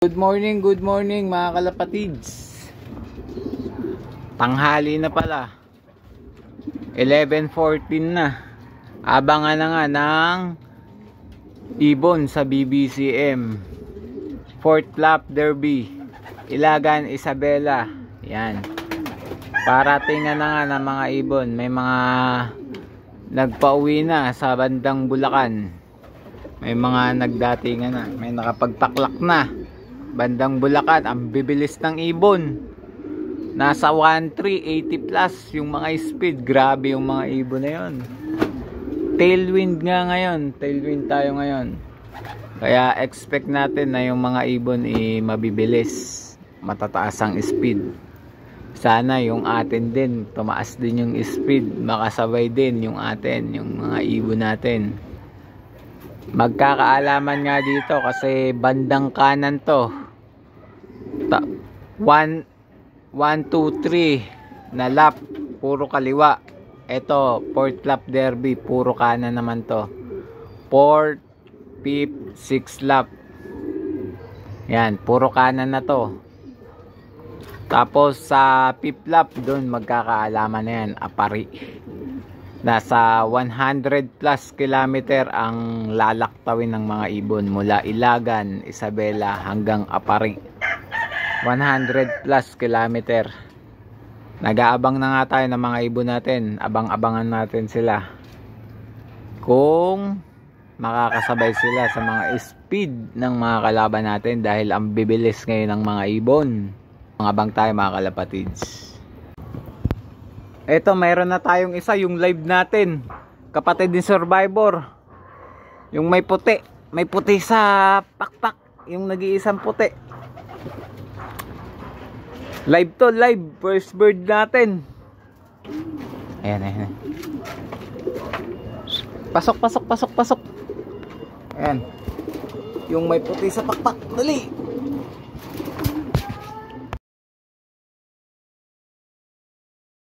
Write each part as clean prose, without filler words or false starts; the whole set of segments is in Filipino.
Good morning mga kalapatids. Tanghali na pala. 11:14 na. Abangan na nga ng ibon sa BBCM. Fourth lap derby. Ilagan, Isabela. Yan. Paratingan na nga ng mga ibon. May mga nagpauwi na sa bandang Bulacan. May mga nagdatingan na. May nakapagpaklak na. Bandang Bulacan, ang bibilis ng ibon. Nasa 1,380 plus yung mga speed. Grabe yung mga ibon na yun. Tailwind nga ngayon. Tailwind tayo ngayon. Kaya expect natin na yung mga ibon mabibilis. Matataas ang speed. Sana yung atin din, tumaas din yung speed. Makasabay din yung atin, yung mga ibon natin. Magkakaalaman nga dito kasi bandang kanan to. 1, 2, 3 na lap, puro kaliwa. Ito, fourth lap derby, puro kanan naman to. 4th, 5th, 6th lap. Yan, puro kanan na to. Tapos sa 5th lap, doon magkakaalaman na yan, Apari. Nasa 100 plus kilometer ang lalaktawin ng mga ibon mula Ilagan, Isabela hanggang Apari. 100 plus kilometer. Nag-aabang na nga tayo ng mga ibon natin. Abang-abangan natin sila. Kung makakasabay sila sa mga speed ng mga kalaban natin dahil ang bibilis ngayon ng mga ibon. Abang tayo mga kalapatids. Eto, mayroon na tayong isa, yung live natin. Kapatid ni Survivor. Yung may puti. May puti sa pakpak. Yung nag-iisang puti. Live to, live. First bird natin. Ayan, ayan. Pasok, pasok, pasok, pasok. Ayan. Yung may puti sa pakpak. Dali.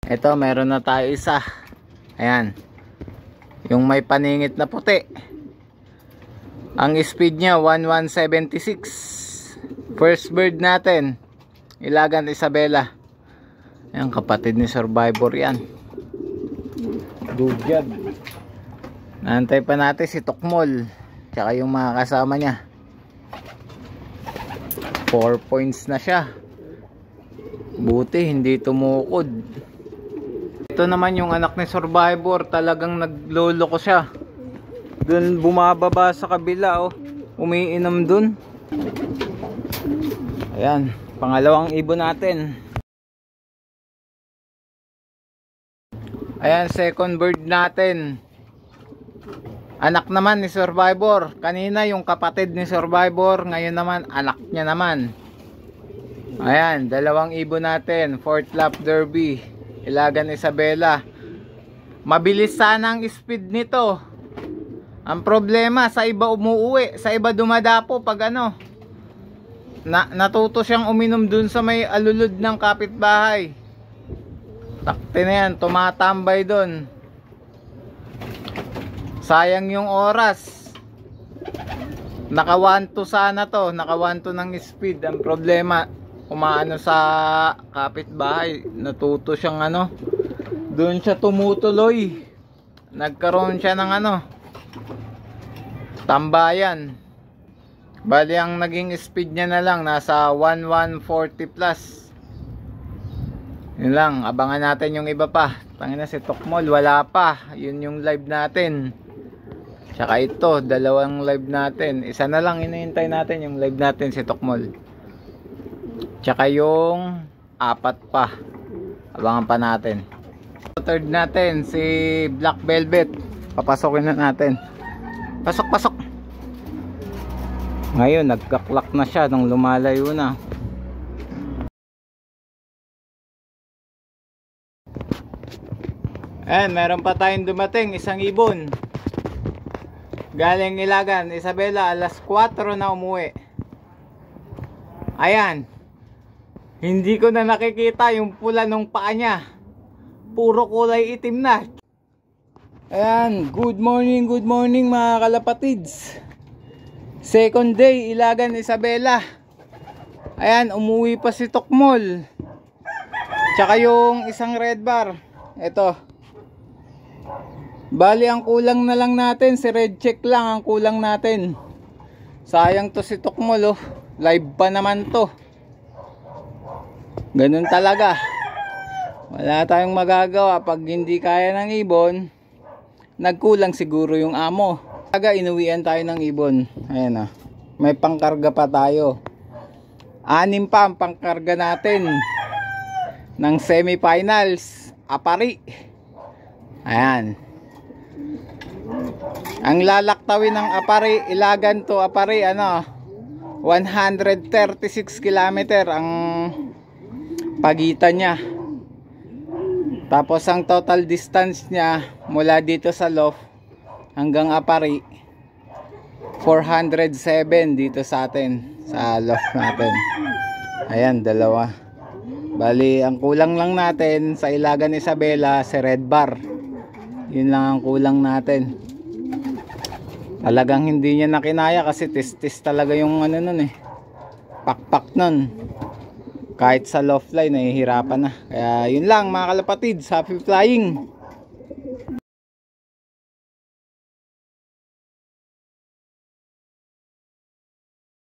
Ito, meron na tayo isa. Ayan. Yung may paningit na puti. Ang speed niya 1176. First bird natin. Ilagan, Isabela. Ayan, kapatid ni Survivor yan. Dugyad. Naantay pa natin si Tokmol. Tsaka yung mga kasama niya. 4 points na siya. Buti hindi tumukod. Ito naman yung anak ni Survivor, talagang nagloloko siya. Doon bumababa sa kabila, oh. Umiinom doon. Ayan, pangalawang ibon natin. Ayan, second bird natin. Anak naman ni Survivor. Kanina yung kapatid ni Survivor, ngayon naman anak niya naman. Ayan, dalawang ibon natin. Fourth lap derby. Ilagan, Isabela. Mabilis sana ang speed nito. Ang problema, sa iba umuuwi, sa iba dumadapo pag ano. Natuto siyang uminom dun sa may alulod ng kapitbahay. Takti na yan, tumatambay dun. Sayang yung oras. Naka 1-2 sana to, naka 1-2 ng speed. Ang problema, umaano sa kapitbahay, natuto siyang ano, doon siya tumutuloy, nagkaroon siya ng ano, tambayan. Bali ang naging speed niya na lang nasa 1140 plus. Yun lang, abangan natin yung iba pa. Tangina si Tokmol, wala pa. Yun yung live natin. Tsaka ito, dalawang live natin. Isa na lang hinihintay natin, yung live natin si Tokmol. Tsaka yung 4 pa. Abangan pa natin. Third natin si Black Velvet. Papasokin na natin. Pasok, pasok. Ngayon nagkaklak na siya nung lumalayo na. Ayan, meron pa tayong dumating, isang ibon. Galing Ilagan, Isabela, alas 4 na umuwi. Ayan. Hindi ko na nakikita yung pula nung paa niya. Puro kulay itim na. Ayan, good morning mga kalapatids. Second day, Ilagan, Isabela. Ayan, umuwi pa si Tokmol. Tsaka yung isang red bar. Ito. Bali, ang kulang na lang natin, si red check lang ang kulang natin. Sayang to si Tokmol, oh. Live pa naman to. Ganun talaga. Wala tayong magagawa pag hindi kaya ng ibon. Nagkulang siguro yung amo. Talaga, inuwian tayo ng ibon. Ayan, oh. May pangkarga pa tayo. 6 pa ang pangkarga natin ng semifinals. Apari. Ayan. Ang lalaktawin ng Apari, Ilagan to Apari, 136 km ang pagitan niya. Tapos ang total distance niya mula dito sa loft hanggang Apari, 407 dito sa atin, sa loft natin. Ayan, dalawa. Bali, ang kulang lang natin sa Ilagan Isabela, si red bar. Yun lang ang kulang natin. Talagang hindi niya nakinaya kasi tis talaga yung nun pakpak nun. Kahit sa loft line nahihirapan na. Kaya yun lang mga kalapatids, happy flying.